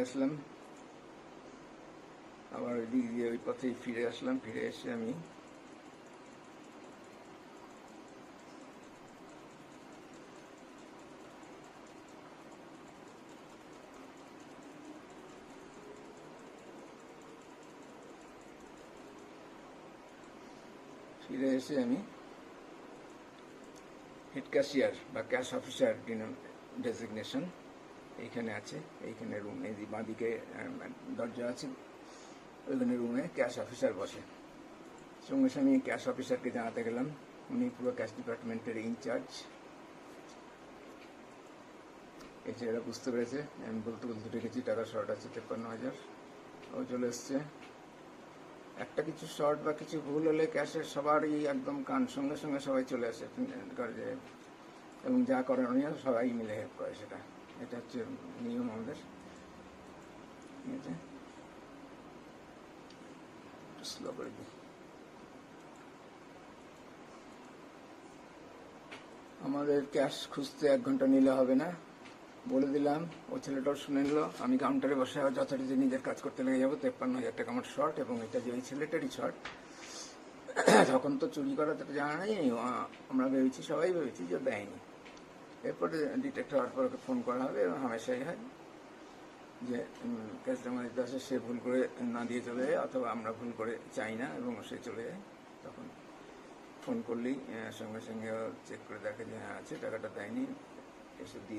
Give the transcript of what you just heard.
আসলাম, আবার ওই দিক দিয়ে ওই পথেই ফিরে আসলাম। ফিরে এসে আমি হেড ক্যাশিয়ার বা ক্যাশ অফিসার ডেজিগনেশন এইখানে আছে। এইখানে রুম, এই বাঁদিকে দরজা আছে, ওইখানে রুমে ক্যাশ অফিসার বসে। সঙ্গে সঙ্গে ক্যাশ অফিসারকে জানাতে গেলাম, উনি পুরো ক্যাশ ডিপার্টমেন্টের ইনচার্জ। এই ছেলেরা বুঝতে পেরেছে, আমি বলতে বলতে রেখেছি টাকা শর্ট আছে 53,000। ও চলে এসছে। একটা কিছু শর্ট বা কিছু ভুল হলে ক্যাশের সবারই একদম কান সঙ্গে সঙ্গে সবাই চলে আসে এবং যা করণীয় সবাই মিলে হেল্প করে। সেটা এটা হচ্ছে নিয়ম আমাদের। ঠিক আছে, স্লো করে দিই। আমাদের ক্যাশ খুঁজতে 1 ঘন্টা নিলে হবে না, বলে দিলাম। ও ছেলেটাও শুনে নিল। আমি কাউন্টারে বসে যথারীতি নিজের কাজ করতে লেগে যাবো। 53,000 টাকা আমার শর্ট, এবং এটা যে ওই ছেলেটারই শর্ট। তখন তো চুরি করা তো জানা নেই, আমরা ভেবেছি, সবাই ভেবেছি যে দেয়নি। এরপরে ডিটেক্ট হওয়ার পর ওকে ফোন করা হবে, এবং হামেশাই হয় যে ক্যাশ জমা দিতে আসে, সে ভুল করে না দিয়ে চলে যায়, অথবা আমরা ভুল করে চাই না এবং সে চলে যায়। তখন ফোন করলেই সঙ্গে সঙ্গে চেক করে দেখে যে হ্যাঁ আছে, টাকাটা দেয়নি, এসে দিয়ে